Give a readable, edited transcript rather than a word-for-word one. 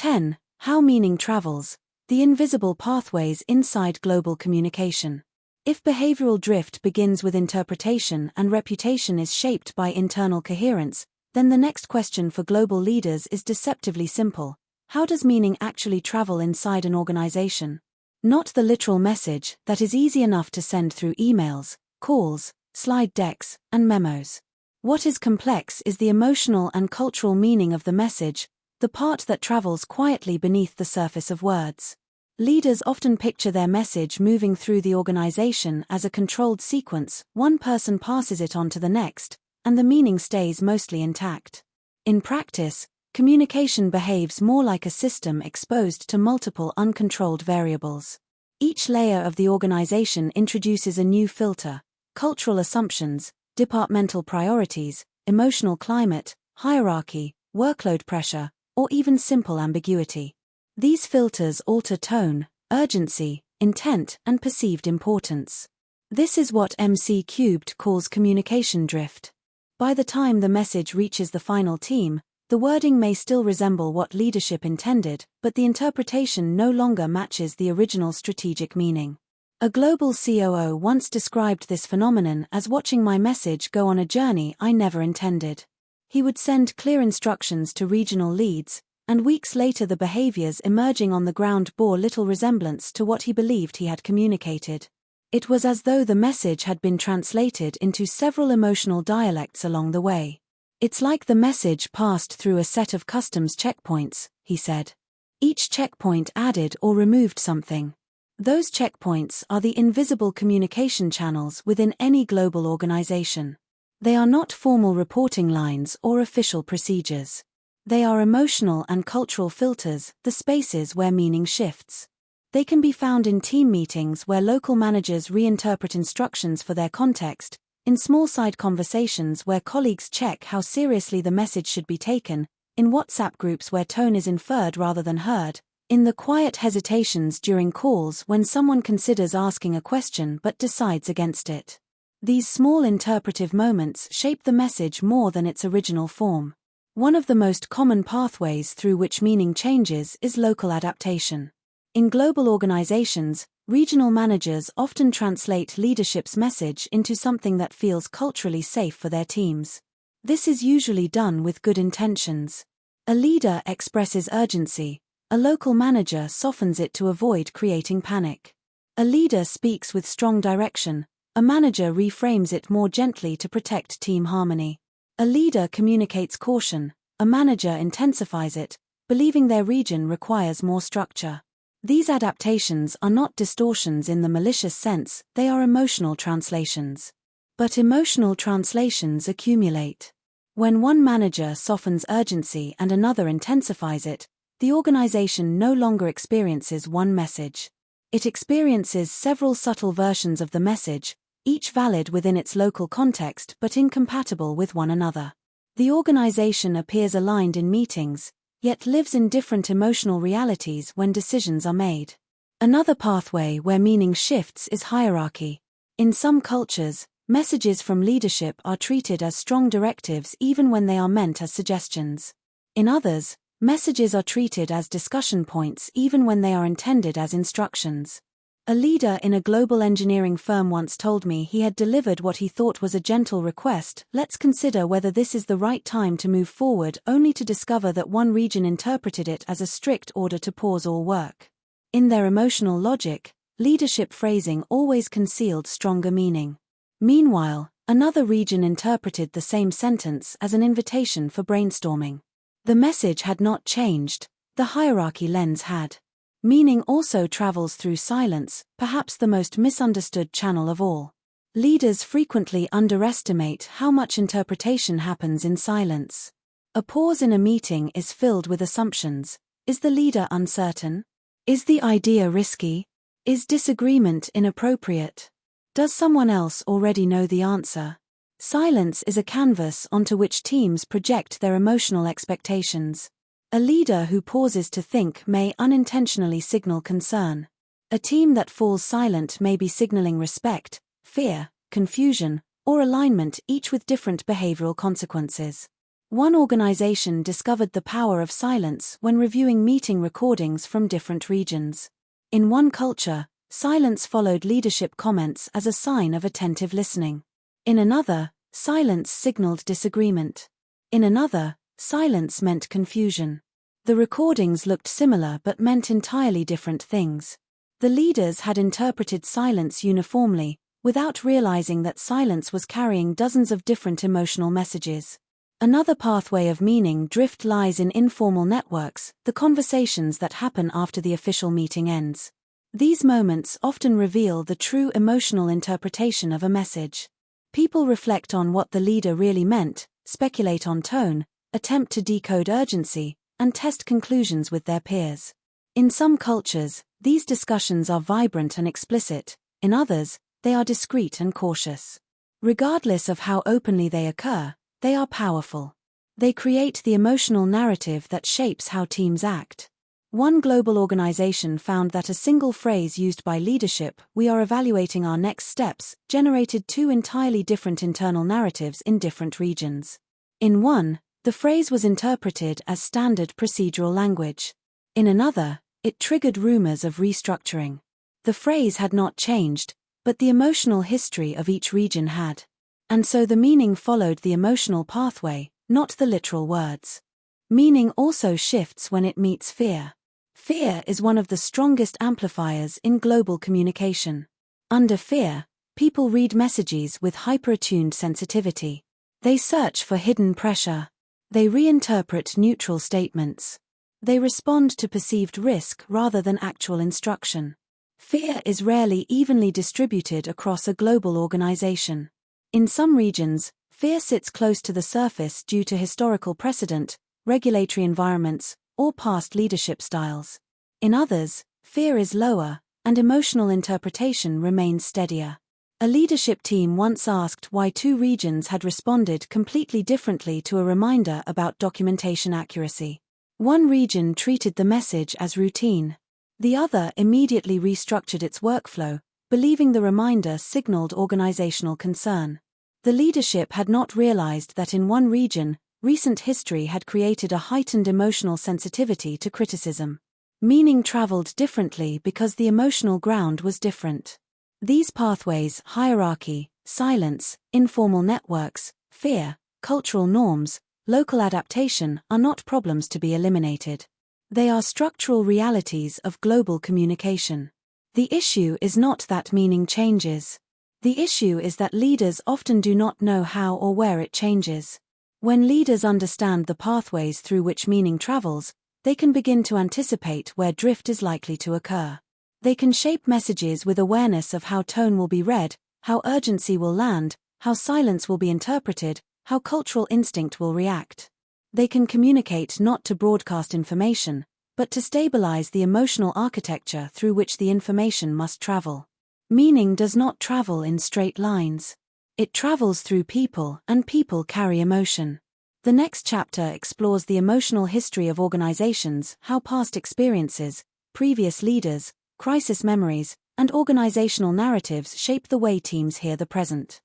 10. How meaning travels. The invisible pathways inside global communication. If behavioral drift begins with interpretation and reputation is shaped by internal coherence, then the next question for global leaders is deceptively simple. How does meaning actually travel inside an organization? Not the literal message that is easy enough to send through emails, calls, slide decks, and memos. What is complex is the emotional and cultural meaning of the message, the part that travels quietly beneath the surface of words. Leaders often picture their message moving through the organization as a controlled sequence. One person passes it on to the next, and the meaning stays mostly intact. In practice, communication behaves more like a system exposed to multiple uncontrolled variables. Each layer of the organization introduces a new filter: cultural assumptions, departmental priorities, emotional climate, hierarchy, workload pressure, or even simple ambiguity. These filters alter tone, urgency, intent, and perceived importance. This is what MC3 calls communication drift. By the time the message reaches the final team, the wording may still resemble what leadership intended, but the interpretation no longer matches the original strategic meaning. A global COO once described this phenomenon as watching my message go on a journey I never intended. He would send clear instructions to regional leads, and weeks later the behaviors emerging on the ground bore little resemblance to what he believed he had communicated. It was as though the message had been translated into several emotional dialects along the way. It's like the message passed through a set of customs checkpoints, he said. Each checkpoint added or removed something. Those checkpoints are the invisible communication channels within any global organization. They are not formal reporting lines or official procedures. They are emotional and cultural filters, the spaces where meaning shifts. They can be found in team meetings where local managers reinterpret instructions for their context, in small side conversations where colleagues check how seriously the message should be taken, in WhatsApp groups where tone is inferred rather than heard, in the quiet hesitations during calls when someone considers asking a question but decides against it. These small interpretive moments shape the message more than its original form. One of the most common pathways through which meaning changes is local adaptation. In global organizations, regional managers often translate leadership's message into something that feels culturally safe for their teams. This is usually done with good intentions. A leader expresses urgency, a local manager softens it to avoid creating panic. A leader speaks with strong direction, a manager reframes it more gently to protect team harmony. A leader communicates caution, a manager intensifies it, believing their region requires more structure. These adaptations are not distortions in the malicious sense, they are emotional translations. But emotional translations accumulate. When one manager softens urgency and another intensifies it, the organization no longer experiences one message. It experiences several subtle versions of the message, each valid within its local context but incompatible with one another. The organization appears aligned in meetings, yet lives in different emotional realities when decisions are made. Another pathway where meaning shifts is hierarchy. In some cultures, messages from leadership are treated as strong directives even when they are meant as suggestions. In others, messages are treated as discussion points even when they are intended as instructions. A leader in a global engineering firm once told me he had delivered what he thought was a gentle request: "Let's consider whether this is the right time to move forward," only to discover that one region interpreted it as a strict order to pause all work. In their emotional logic, leadership phrasing always concealed stronger meaning. Meanwhile, another region interpreted the same sentence as an invitation for brainstorming. The message had not changed, the hierarchy lens had. Meaning also travels through silence, perhaps the most misunderstood channel of all. Leaders frequently underestimate how much interpretation happens in silence. A pause in a meeting is filled with assumptions. Is the leader uncertain? Is the idea risky? Is disagreement inappropriate? Does someone else already know the answer? Silence is a canvas onto which teams project their emotional expectations. A leader who pauses to think may unintentionally signal concern. A team that falls silent may be signaling respect, fear, confusion, or alignment, each with different behavioral consequences. One organization discovered the power of silence when reviewing meeting recordings from different regions. In one culture, silence followed leadership comments as a sign of attentive listening. In another, silence signaled disagreement. In another, silence meant confusion. The recordings looked similar but meant entirely different things. The leaders had interpreted silence uniformly, without realizing that silence was carrying dozens of different emotional messages. Another pathway of meaning drift lies in informal networks, the conversations that happen after the official meeting ends. These moments often reveal the true emotional interpretation of a message. People reflect on what the leader really meant, speculate on tone, attempt to decode urgency, and test conclusions with their peers. In some cultures, these discussions are vibrant and explicit; in others, they are discreet and cautious. Regardless of how openly they occur, they are powerful. They create the emotional narrative that shapes how teams act. One global organization found that a single phrase used by leadership, "We are evaluating our next steps," generated two entirely different internal narratives in different regions. In one, the phrase was interpreted as standard procedural language. In another, it triggered rumors of restructuring. The phrase had not changed, but the emotional history of each region had. And so the meaning followed the emotional pathway, not the literal words. Meaning also shifts when it meets fear. Fear is one of the strongest amplifiers in global communication. Under fear, people read messages with hyper-attuned sensitivity. They search for hidden pressure. They reinterpret neutral statements. They respond to perceived risk rather than actual instruction. Fear is rarely evenly distributed across a global organization. In some regions, fear sits close to the surface due to historical precedent, regulatory environments, or past leadership styles. In others, fear is lower, and emotional interpretation remains steadier. A leadership team once asked why two regions had responded completely differently to a reminder about documentation accuracy. One region treated the message as routine. The other immediately restructured its workflow, believing the reminder signaled organizational concern. The leadership had not realized that in one region, recent history had created a heightened emotional sensitivity to criticism. Meaning traveled differently because the emotional ground was different. These pathways, hierarchy, silence, informal networks, fear, cultural norms, local adaptation, are not problems to be eliminated. They are structural realities of global communication. The issue is not that meaning changes. The issue is that leaders often do not know how or where it changes. When leaders understand the pathways through which meaning travels, they can begin to anticipate where drift is likely to occur. They can shape messages with awareness of how tone will be read, how urgency will land, how silence will be interpreted, how cultural instinct will react. They can communicate not to broadcast information, but to stabilize the emotional architecture through which the information must travel. Meaning does not travel in straight lines. It travels through people, and people carry emotion. The next chapter explores the emotional history of organizations, how past experiences, previous leaders, crisis memories, and organizational narratives shape the way teams hear the present.